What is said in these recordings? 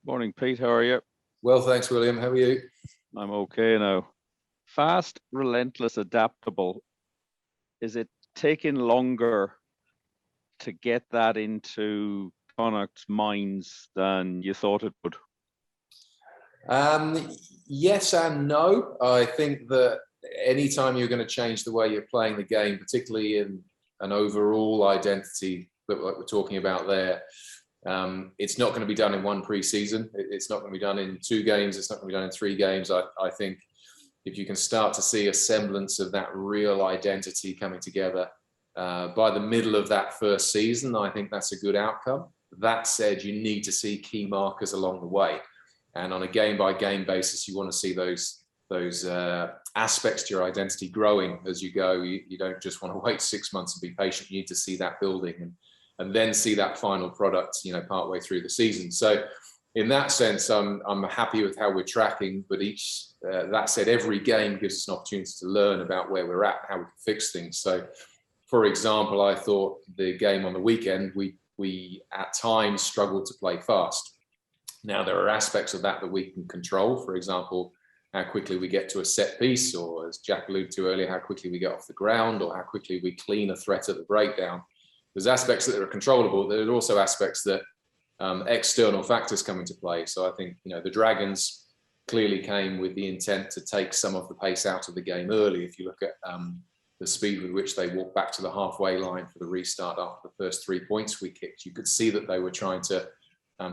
Morning, Pete. How are you? Well, thanks, William. How are you? I'm okay now. Fast, relentless, adaptable. Is it taking longer to get that into Connacht's minds than you thought it would? Yes and no. I think that anytime you're going to change the way you're playing the game, particularly in an overall identity that like we're talking about there, it's not going to be done in one pre-season. It's not going to be done in 2 games. It's not going to be done in 3 games. I think if you can start to see a semblance of that real identity coming together by the middle of that first season, I think that's a good outcome. That said, you need to see key markers along the way. And on a game-by-game basis, you want to see those aspects to your identity growing as you go. You don't just want to wait 6 months and be patient. You need to see that building and then see that final product, partway through the season. So in that sense, I'm happy with how we're tracking, but that said, every game gives us an opportunity to learn about where we're at, how we can fix things. So for example, I thought the game on the weekend, we at times struggled to play fast. Now, there are aspects of that we can control. For example, how quickly we get to a set piece, or as Jack alluded to earlier, how quickly we get off the ground, or how quickly we clean a threat at the breakdown. There's aspects that are controllable. There are also aspects that external factors come into play. So I think, the Dragons clearly came with the intent to take some of the pace out of the game early. If you look at the speed with which they walked back to the halfway line for the restart after the first 3 points we kicked, you could see that they were trying to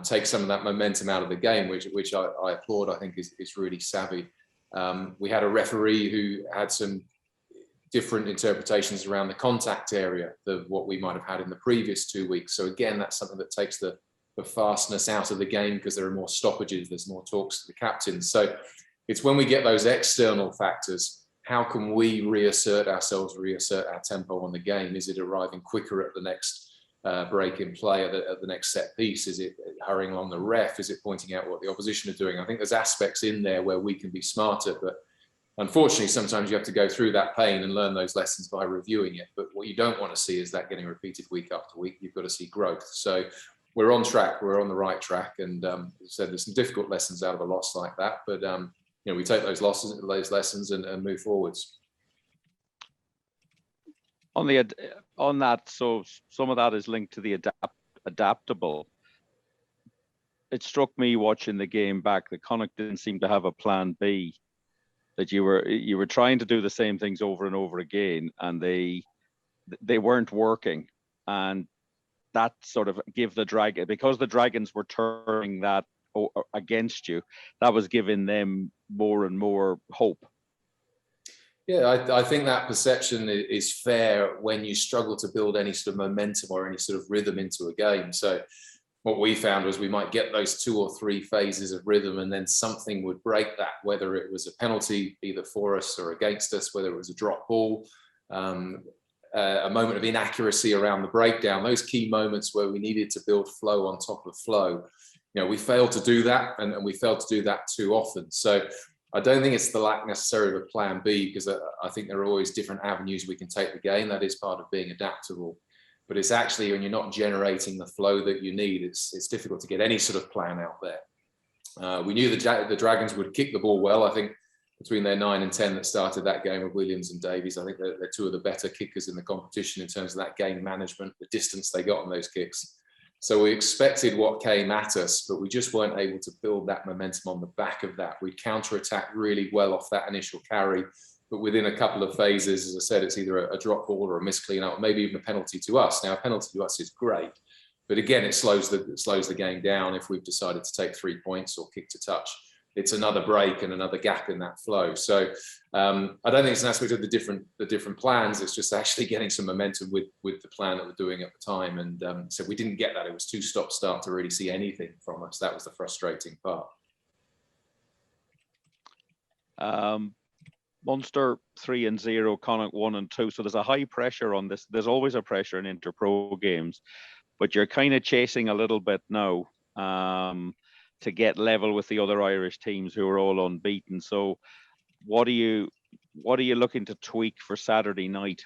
take some of that momentum out of the game, which I applaud. I think is really savvy. We had a referee who had some different interpretations around the contact area of what we might have had in the previous 2 weeks. So again, that's something that takes the fastness out of the game because there are more stoppages, there's more talks to the captains. So it's when we get those external factors, how can we reassert ourselves, reassert our tempo on the game? Is it arriving quicker at the next break in play, at the next set piece? Is it hurrying along the ref? Is it pointing out what the opposition are doing? I think there's aspects in there where we can be smarter, but unfortunately, sometimes you have to go through that pain and learn those lessons by reviewing it. But what you don't want to see is that getting repeated week after week. You've got to see growth. So we're on track. We're on the right track. And as I said, there's some difficult lessons out of a loss like that. But we take those lessons and move forwards. On that, so some of that is linked to the adaptable. It struck me watching the game back that Connacht didn't seem to have a plan B. That you were trying to do the same things over and over again, and they weren't working, and that sort of give the Dragon, because the Dragons were turning that against you, that was giving them more and more hope. Yeah, I think that perception is fair when you struggle to build any sort of momentum or any sort of rhythm into a game. So what we found was we might get those 2 or 3 phases of rhythm, and then something would break that, whether it was a penalty either for us or against us, whether it was a drop ball, a moment of inaccuracy around the breakdown, those key moments where we needed to build flow on top of flow. We failed to do that, and we failed to do that too often. So I don't think it's the lack necessarily of a plan B, because I think there are always different avenues we can take the game. That is part of being adaptable. But it's actually when you're not generating the flow that you need, it's difficult to get any sort of plan out there. We knew the Dragons would kick the ball well. I think between their 9 and 10 that started that game of Williams and Davies, I think they're 2 of the better kickers in the competition in terms of that game management, the distance they got on those kicks. So we expected what came at us, but we just weren't able to build that momentum on the back of that. We counter-attacked really well off that initial carry, but within a couple of phases, as I said, it's either a drop ball or a missed clean out, maybe even a penalty to us. Now, a penalty to us is great, but again, it slows the game down if we've decided to take 3 points or kick to touch. It's another break and another gap in that flow. So I don't think it's an aspect of the different plans. It's just actually getting some momentum with the plan that we're doing at the time. And so we didn't get that. It was too stop-start to really see anything from us. That was the frustrating part. Munster 3-0, Connacht 1-2. So there's a high pressure on this. There's always a pressure in inter-pro games, but you're kind of chasing a little bit now to get level with the other Irish teams who are all unbeaten. So what are you looking to tweak for Saturday night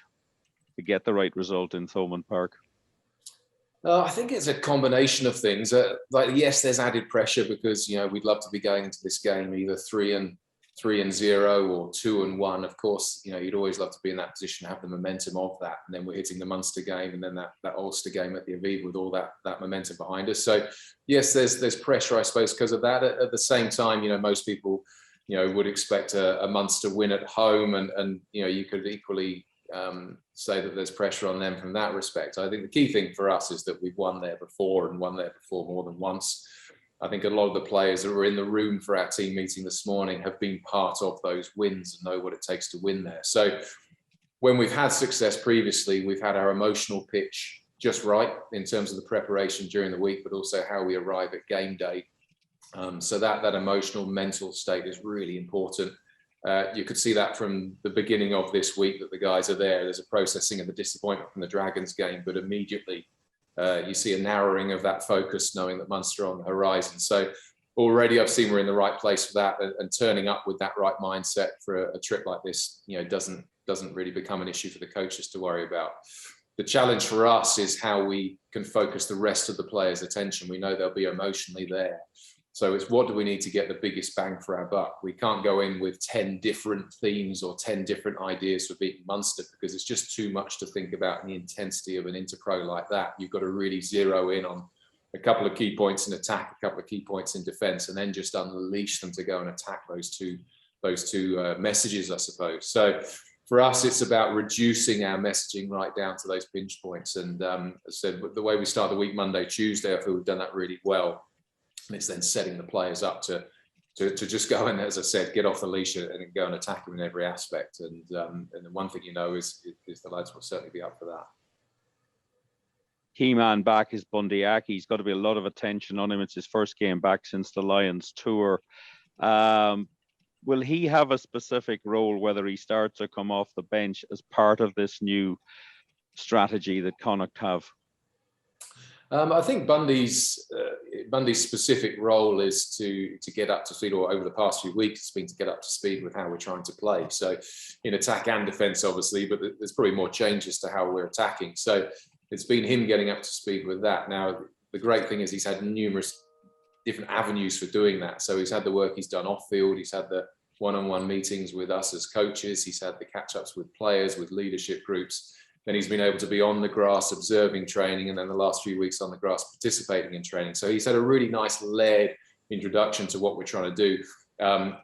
to get the right result in Thomond Park? I think it's a combination of things. Like, yes, there's added pressure because we'd love to be going into this game either 3-0 or 2-1. Of course, you'd always love to be in that position, have the momentum of that, and then we're hitting the Munster game and then that Ulster game at the Aviva with all that momentum behind us. So, yes, there's pressure, I suppose, because of that. At the same time, most people, would expect a Munster win at home, and you could equally say that there's pressure on them from that respect. I think the key thing for us is that we've won there before more than once. I think a lot of the players that were in the room for our team meeting this morning have been part of those wins and know what it takes to win there. So when we've had success previously, we've had our emotional pitch just right in terms of the preparation during the week, but also how we arrive at game day. So that emotional, mental state is really important. You could see that from the beginning of this week that the guys are there. There's a processing of the disappointment from the Dragons game, but immediately you see a narrowing of that focus, knowing that Munster are on the horizon. So already I've seen we're in the right place for that, and turning up with that right mindset for a trip like this, doesn't really become an issue for the coaches to worry about. The challenge for us is how we can focus the rest of the players' attention. We know they'll be emotionally there. So it's what do we need to get the biggest bang for our buck? We can't go in with 10 different themes or 10 different ideas for beating Munster, because it's just too much to think about in the intensity of an Interpro like that. You've got to really zero in on a couple of key points in attack, a couple of key points in defence, and then just unleash them to go and attack those two messages, I suppose. So for us, it's about reducing our messaging right down to those pinch points. And as I said, the way we start the week, Monday, Tuesday, I feel we've done that really well. And it's then setting the players up to just go and, as I said, get off the leash and go and attack them in every aspect. And the one thing is the lads will certainly be up for that. Key man back is Bundee Aki. He's got to be a lot of attention on him. It's his first game back since the Lions tour. Will he have a specific role, whether he starts or come off the bench, as part of this new strategy that Connacht have? I think Bundee's specific role is to get up to speed, or over the past few weeks, it's been to get up to speed with how we're trying to play. So in attack and defence, obviously, but there's probably more changes to how we're attacking. So it's been him getting up to speed with that. Now, the great thing is he's had numerous different avenues for doing that. So he's had the work he's done off field. He's had the one-on-one meetings with us as coaches. He's had the catch-ups with players, with leadership groups. Then he's been able to be on the grass observing training, and then the last few weeks on the grass participating in training. So he's had a really nice layered introduction to what we're trying to do.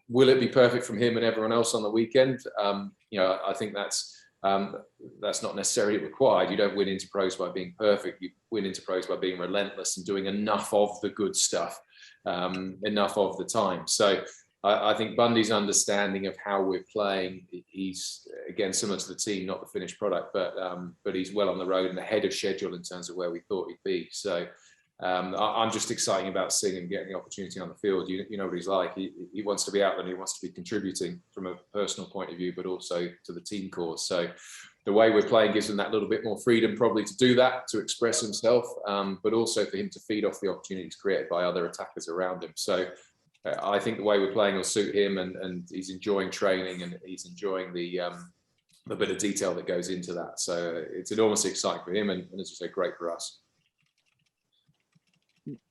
Will it be perfect from him and everyone else on the weekend? I think that's not necessarily required. You don't win Interpros by being perfect. You win Interpros by being relentless and doing enough of the good stuff, enough of the time. So I think Bundee's understanding of how we're playing, he's, again, similar to the team, not the finished product, but he's well on the road and ahead of schedule in terms of where we thought he'd be. So I'm just excited about seeing him getting the opportunity on the field. You know what he's like. He wants to be out there and he wants to be contributing from a personal point of view, but also to the team cause. So the way we're playing gives him that little bit more freedom probably to do that, to express himself, but also for him to feed off the opportunities created by other attackers around him. So I think the way we're playing will suit him, and he's enjoying training and he's enjoying the bit of detail that goes into that. So it's enormously exciting for him, and as I say, great for us.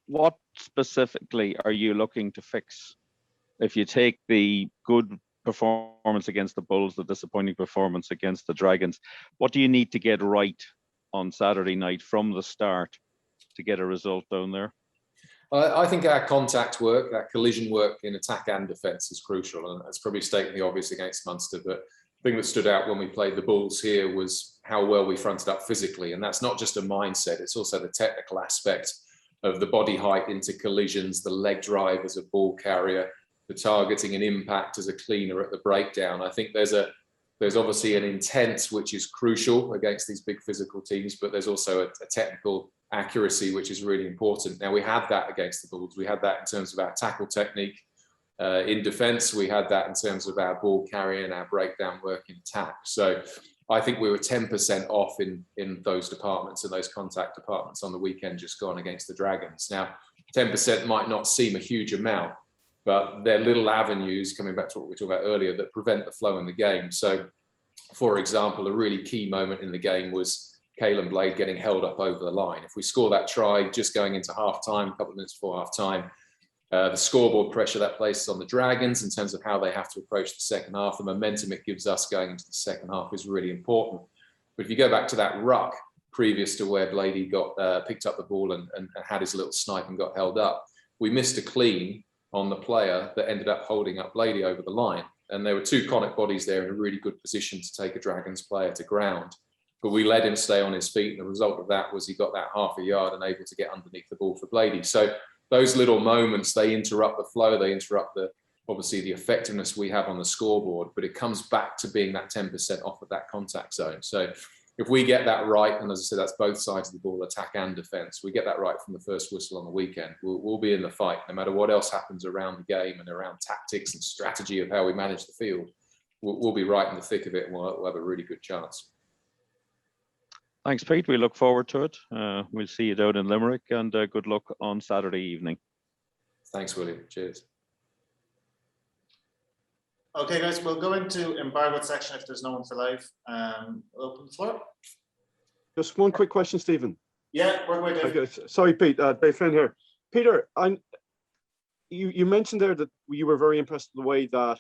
What specifically are you looking to fix? If you take the good performance against the Bulls, the disappointing performance against the Dragons, what do you need to get right on Saturday night from the start to get a result down there? I think our contact work, our collision work in attack and defence is crucial, and that's probably stating the obvious against Munster. But the thing that stood out when we played the Bulls here was how well we fronted up physically, and that's not just a mindset; it's also the technical aspect of the body height into collisions, the leg drive as a ball carrier, the targeting and impact as a cleaner at the breakdown. I think there's obviously an intent which is crucial against these big physical teams, but there's also a technical accuracy which is really important. Now, we had that against the Bulls. We had that in terms of our tackle technique in defence. We had that in terms of our ball carrying and our breakdown work in attack. So I think we were 10% off in those departments and those contact departments on the weekend just gone against the Dragons. Now, 10% might not seem a huge amount, but they're little avenues, coming back to what we talked about earlier, that prevent the flow in the game. So, for example, a really key moment in the game was Caelan Blade getting held up over the line. If we score that try just going into half time, a couple of minutes before half time, the scoreboard pressure that places on the Dragons in terms of how they have to approach the second half, the momentum it gives us going into the second half is really important. But if you go back to that ruck previous to where Blady got picked up the ball and had his little snipe and got held up, we missed a clean on the player that ended up holding up Blady over the line. And there were two Connacht bodies there in a really good position to take a Dragons player to ground. But we let him stay on his feet. And the result of that was he got that half a yard and able to get underneath the ball for Blady. So those little moments, they interrupt the flow, they interrupt obviously the effectiveness we have on the scoreboard, but it comes back to being that 10% off of that contact zone. So if we get that right, and as I said, that's both sides of the ball, attack and defence, we get that right from the first whistle on the weekend, we'll be in the fight, no matter what else happens around the game and around tactics and strategy of how we manage the field. We'll be right in the thick of it, and we'll have a really good chance. Thanks, Pete. We look forward to it. We'll see you down in Limerick, and good luck on Saturday evening. Thanks, William. Cheers. Okay, guys, we'll go into embargoed section if there's no one for live. Open the floor. Just one quick question, Stephen. Yeah, work away, Dave. Okay, sorry, Pete. Dave Flynn here. Peter, you mentioned there that you were very impressed with the way that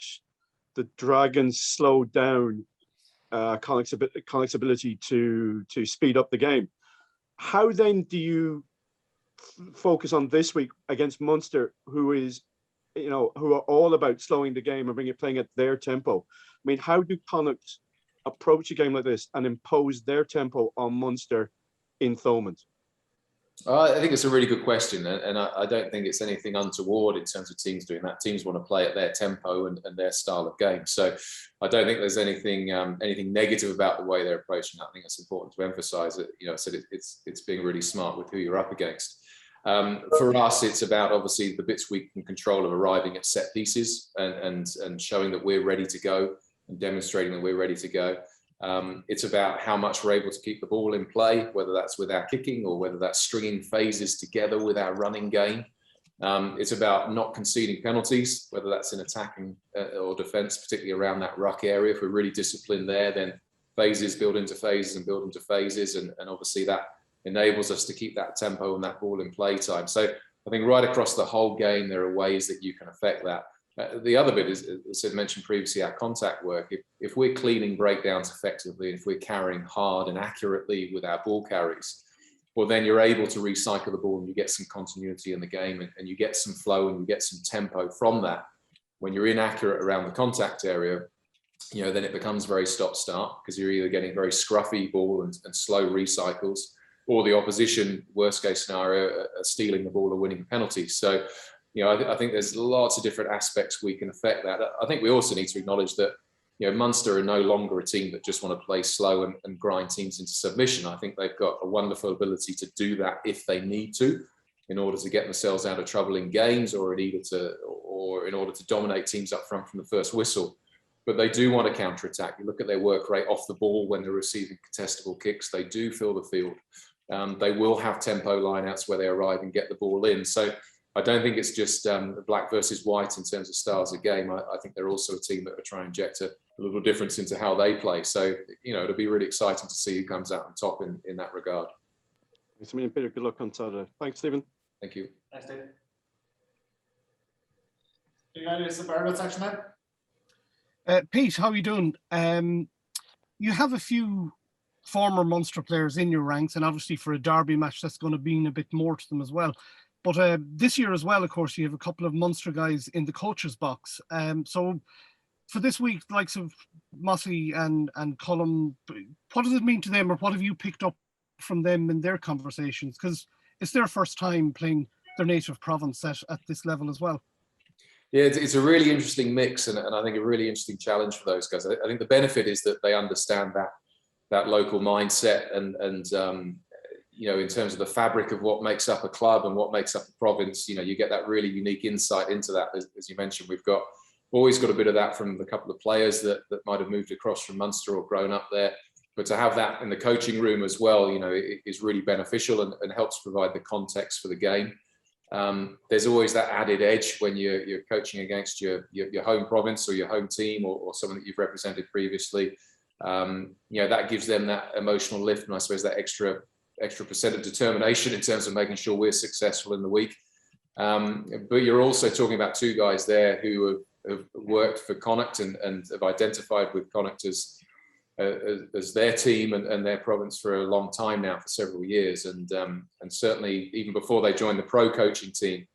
the Dragons slowed down Connacht's ability to speed up the game. How then do you focus on this week against Munster, who are all about slowing the game and playing at their tempo? I mean, how do Connacht approach a game like this and impose their tempo on Munster in Thomond? I think it's a really good question, and I don't think it's anything untoward in terms of teams doing that. Teams want to play at their tempo and their style of game. So I don't think there's anything negative about the way they're approaching that. I think it's important to emphasise it. I said it's being really smart with who you're up against. For us, it's about obviously the bits we can control of arriving at set pieces and showing that we're ready to go and demonstrating that we're ready to go. It's about how much we're able to keep the ball in play, whether that's with our kicking or whether that's stringing phases together with our running game. It's about not conceding penalties, whether that's in attacking or defence, particularly around that ruck area. If we're really disciplined there, then phases build into phases and build into phases. And obviously that enables us to keep that tempo and that ball in play time. So I think right across the whole game, there are ways that you can affect that. The other bit is, as I mentioned previously, our contact work. If we're cleaning breakdowns effectively, if we're carrying hard and accurately with our ball carries, well, then you're able to recycle the ball and you get some continuity in the game and you get some flow and you get some tempo from that. When you're inaccurate around the contact area, then it becomes very stop-start because you're either getting very scruffy ball and slow recycles, or the opposition, worst case scenario, are stealing the ball or winning a penalty. So, I think there's lots of different aspects we can affect that. I think we also need to acknowledge that, Munster are no longer a team that just want to play slow and grind teams into submission. I think they've got a wonderful ability to do that if they need to, in order to get themselves out of trouble in games or in order to dominate teams up front from the first whistle. But they do want to counter-attack. You look at their work rate off the ball when they're receiving contestable kicks. They do fill the field. They will have tempo lineouts where they arrive and get the ball in. So I don't think it's just black versus white in terms of styles of game. I think they're also a team that are trying to inject a little difference into how they play. So, it'll be really exciting to see who comes out on top in that regard. Thanks a million, Peter. Good luck on Saturday. Thanks, Stephen. Thank you. Thanks, Dave. You got any embargoed section now? Pete, how are you doing? You have a few former Munster players in your ranks, and obviously for a derby match, that's going to mean a bit more to them as well. But this year as well, of course, you have a couple of Munster guys in the coach's box. So for this week, the likes of Mossy and Cullum, what does it mean to them, or what have you picked up from them in their conversations? Because it's their first time playing their native province at this level as well. Yeah, it's a really interesting mix, and I think a really interesting challenge for those guys. I think the benefit is that they understand that local mindset and in terms of the fabric of what makes up a club and what makes up a province, you get that really unique insight into that. As you mentioned, we've always got a bit of that from the couple of players that might have moved across from Munster or grown up there. But to have that in the coaching room as well, it is really beneficial and helps provide the context for the game. There's always that added edge when you're coaching against your home province or your home team or someone that you've represented previously. that gives them that emotional lift, and I suppose that extra percent of determination in terms of making sure we're successful in the week. But you're also talking about two guys there who have worked for Connacht and have identified with Connacht as their team and their province for a long time now, for several years, and certainly even before they joined the pro coaching team,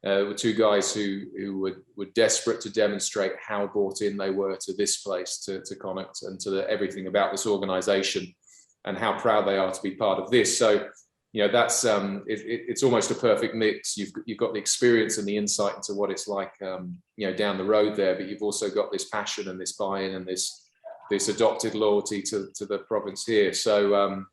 were two guys who were desperate to demonstrate how brought in they were to this place, to Connacht, and to everything about this organisation, and how proud they are to be part of this. So, that's it's almost a perfect mix. You've got the experience and the insight into what it's like, down the road there, but you've also got this passion and this buy-in and this adopted loyalty to the province here. So,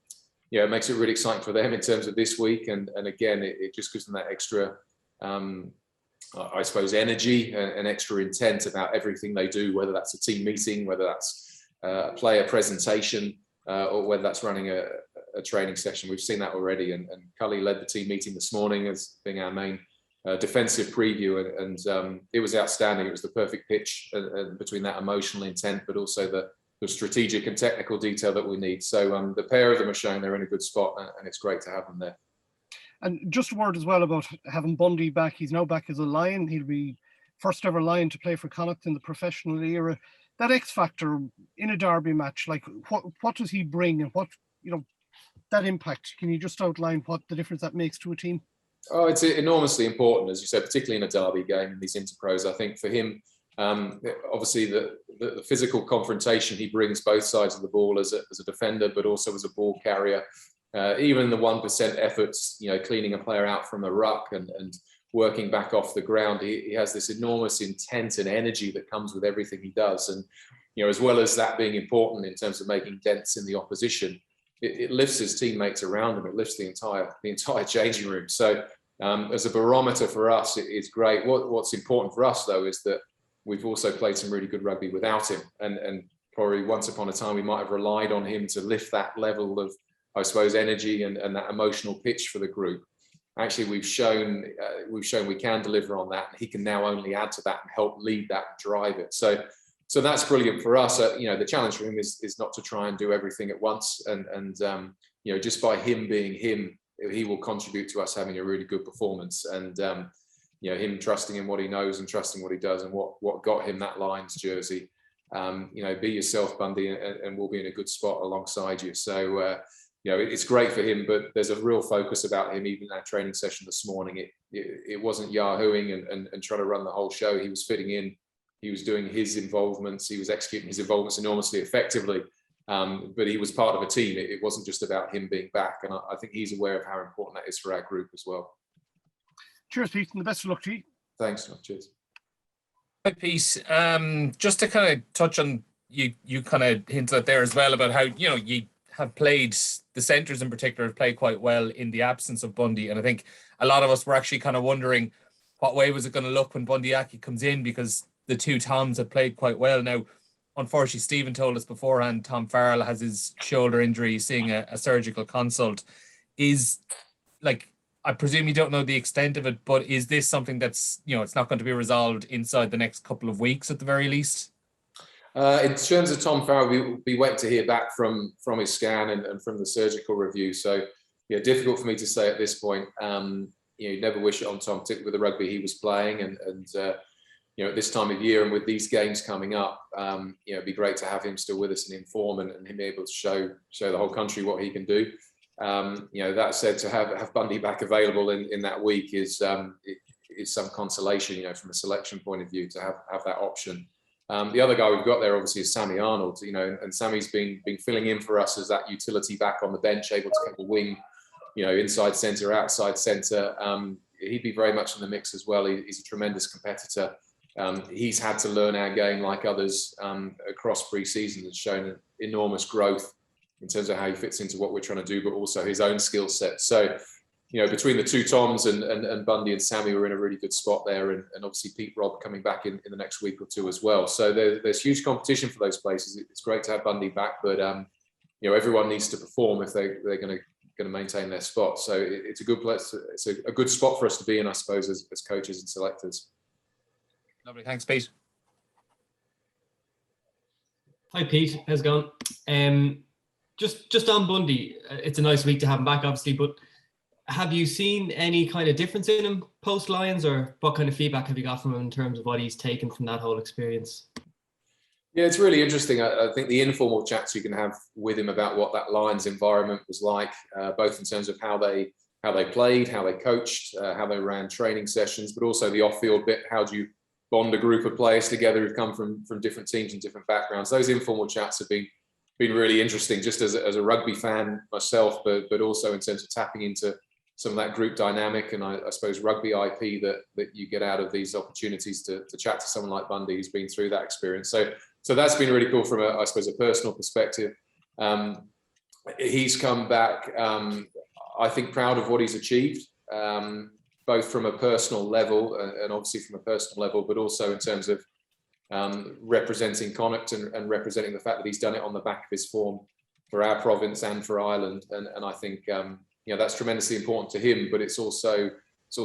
it makes it really exciting for them in terms of this week, and again, it just gives them that extra, I suppose, energy and extra intent about everything they do, whether that's a team meeting, whether that's a player presentation, or whether that's running a training session. We've seen that already, and Cully led the team meeting this morning as being our main defensive preview, and it was outstanding. It was the perfect pitch between that emotional intent, but also the strategic and technical detail that we need. So the pair of them are showing they're in a good spot, and it's great to have them there. And just a word as well about having Bundee back. He's now back as a Lion. He'll be first ever Lion to play for Connacht in the professional era. That X factor in a derby match, like what does he bring, and what, that impact? Can you just outline what the difference that makes to a team? Oh, it's enormously important, as you said, particularly in a derby game, in these interpros. I think for him, obviously the physical confrontation he brings both sides of the ball as a defender, but also as a ball carrier. Even the 1% efforts, cleaning a player out from a ruck and working back off the ground, he has this enormous intent and energy that comes with everything he does. And, as well as that being important in terms of making dents in the opposition, it lifts his teammates around him. It lifts the entire changing room. So as a barometer for us, it's great. What's important for us, though, is that we've also played some really good rugby without him. And probably once upon a time, we might have relied on him to lift that level of, I suppose, energy and that emotional pitch for the group. Actually, we've shown we can deliver on that. And he can now only add to that and help lead that and drive it. So that's brilliant for us. The challenge for him is not to try and do everything at once. And just by him being him, he will contribute to us having a really good performance. And him trusting in what he knows and trusting what he does, and what got him that Lions jersey. Be yourself, Bundee, and we'll be in a good spot alongside you. So it's great for him, but there's a real focus about him. Even in our training session this morning, it wasn't yahooing and trying to run the whole show. He was fitting in. He was doing his involvements. He was executing his involvements enormously effectively. But he was part of a team. It wasn't just about him being back. And I think he's aware of how important that is for our group as well. Cheers, Pete, and the best of luck to you. Thanks. Cheers. Hi, Pete. Just to kind of touch on, you kind of hinted at there as well about how, you have played, the centres in particular have played quite well in the absence of Bundee. And I think a lot of us were actually kind of wondering what way was it going to look when Bundee Aki comes in, because the two Toms have played quite well. Now, unfortunately, Stephen told us beforehand, Tom Farrell has his shoulder injury, seeing a surgical consult. I presume you don't know the extent of it, but is this something that's, it's not going to be resolved inside the next couple of weeks at the very least? In terms of Tom Farrell, we wait to hear back from his scan and from the surgical review. So, difficult for me to say at this point. You never wish it on Tom, particularly with the rugby he was playing, and at this time of year and with these games coming up, it'd be great to have him still with us and inform and him able to show the whole country what he can do. That said, to have Bundee back available in that week is some consolation, from a selection point of view, to have that option. The other guy we've got there obviously is Sammy Arnold, and Sammy's been filling in for us as that utility back on the bench, able to cover wing, inside centre, outside centre. He'd be very much in the mix as well. He's a tremendous competitor. He's had to learn our game like others across pre-season, and shown enormous growth in terms of how he fits into what we're trying to do, but also his own skill set. So, between the two Toms and Bundee and Sammy, we're in a really good spot there. And obviously Pete Robb coming back in the next week or two as well. So there's huge competition for those places. It's great to have Bundee back, but everyone needs to perform if they're going to maintain their spot. So it's a good place. It's a good spot for us to be in, I suppose, as coaches and selectors. Lovely. Thanks, Pete. Hi Pete, how's it going? Just on Bundee, it's a nice week to have him back, obviously, but have you seen any kind of difference in him post Lions, or what kind of feedback have you got from him in terms of what he's taken from that whole experience? Yeah, it's really interesting. I think the informal chats you can have with him about what that Lions environment was like, both in terms of how they played, how they coached, how they ran training sessions, but also the off-field bit. How do you bond a group of players together who've come from different teams and different backgrounds? Those informal chats have been really interesting, just as a rugby fan myself, but also in terms of tapping into some of that group dynamic, and I suppose rugby IP that you get out of these opportunities to chat to someone like Bundee who's been through that experience. So that's been really cool from I suppose a personal perspective. He's come back, I think, proud of what he's achieved, both from a personal level and obviously from a personal level, but also in terms of representing Connacht and representing the fact that he's done it on the back of his form for our province and for Ireland. And I think that's tremendously important to him, but it's also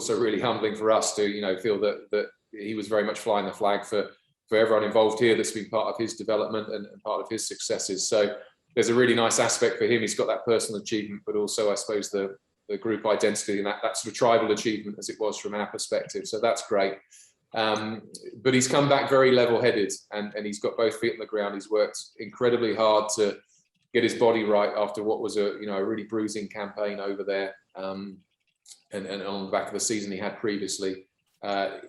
really humbling for us to feel that he was very much flying the flag for everyone involved here that's been part of his development and part of his successes. So there's a really nice aspect for him. He's got that personal achievement, but also I suppose the group identity and that sort of tribal achievement as it was from our perspective. So that's great. But he's come back very level-headed and he's got both feet on the ground. He's worked incredibly hard to get his body right after what was a really bruising campaign over there, and on the back of the season he had previously.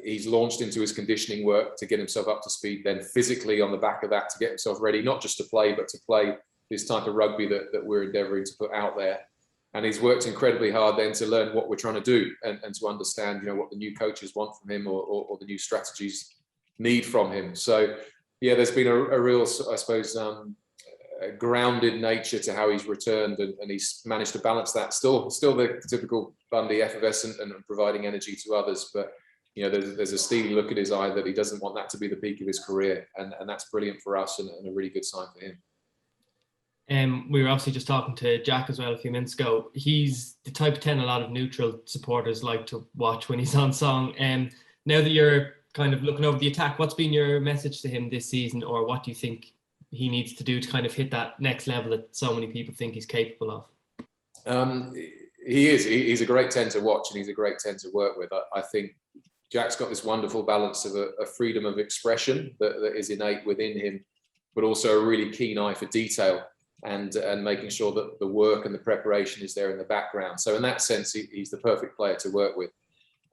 He's launched into his conditioning work to get himself up to speed, then physically on the back of that to get himself ready, not just to play, but to play this type of rugby that we're endeavouring to put out there. And he's worked incredibly hard then to learn what we're trying to do and to understand, what the new coaches want from him or the new strategies need from him. So, yeah, there's been a real, I suppose, a grounded nature to how he's returned, and he's managed to balance that. Still the typical Bundee effervescent and providing energy to others, but there's a steely look at his eye that he doesn't want that to be the peak of his career, and that's brilliant for us and a really good sign for him. We were obviously just talking to Jack as well a few minutes ago. He's the type of 10 a lot of neutral supporters like to watch when he's on song. Now that you're kind of looking over the attack, what's been your message to him this season, or what do you think he needs to do to kind of hit that next level that so many people think he's capable of? He's a great 10 to watch, and he's a great 10 to work with. I think Jack's got this wonderful balance of a freedom of expression that is innate within him, but also a really keen eye for detail and making sure that the work and the preparation is there in the background. So in that sense, he's the perfect player to work with.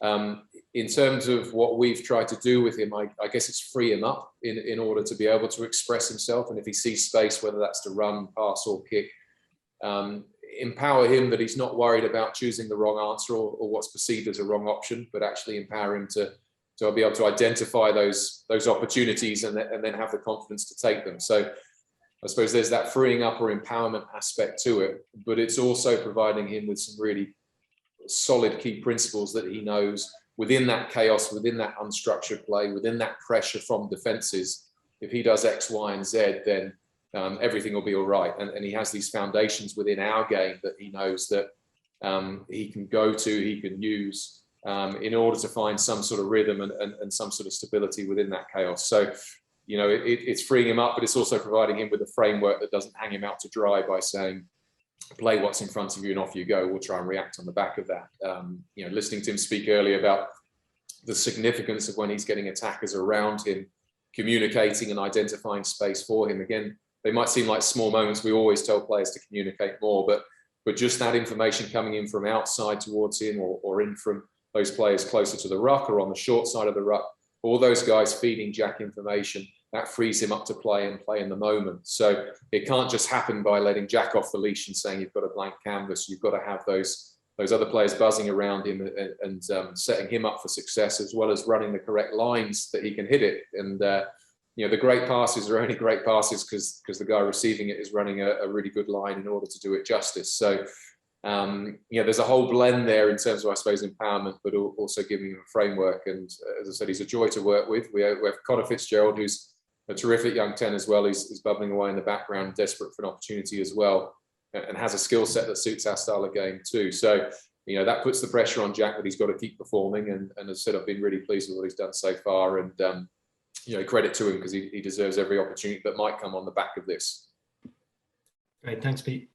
In terms of what we've tried to do with him, I guess it's free him up in order to be able to express himself. And if he sees space, whether that's to run, pass or kick, empower him that he's not worried about choosing the wrong answer or what's perceived as a wrong option, but actually empower him to be able to identify those opportunities and then have the confidence to take them. So I suppose there's that freeing up or empowerment aspect to it, but it's also providing him with some really solid key principles that he knows within that chaos, within that unstructured play, within that pressure from defenses. If he does X, Y, and Z, then everything will be all right. And he has these foundations within our game that he knows that he can go to, he can use in order to find some sort of rhythm and some sort of stability within that chaos. So, it's freeing him up, but it's also providing him with a framework that doesn't hang him out to dry by saying, play what's in front of you and off you go. We'll try and react on the back of that. Listening to him speak earlier about the significance of when he's getting attackers around him, communicating and identifying space for him. Again, they might seem like small moments. We always tell players to communicate more, but just that information coming in from outside towards him or in from those players closer to the ruck or on the short side of the ruck, all those guys feeding Jack information, that frees him up to play and play in the moment. So it can't just happen by letting Jack off the leash and saying you've got a blank canvas. You've got to have those other players buzzing around him and setting him up for success, as well as running the correct lines that he can hit it. And the great passes are only great passes because the guy receiving it is running a really good line in order to do it justice. So there's a whole blend there in terms of, I suppose, empowerment, but also giving him a framework. And as I said, he's a joy to work with. We have Connor Fitzgerald, who's a terrific young 10 as well. He's bubbling away in the background, desperate for an opportunity as well, and has a skill set that suits our style of game too. So, that puts the pressure on Jack that he's got to keep performing. And as I said, I've been really pleased with what he's done so far. And credit to him because he deserves every opportunity that might come on the back of this. Great, thanks, Pete.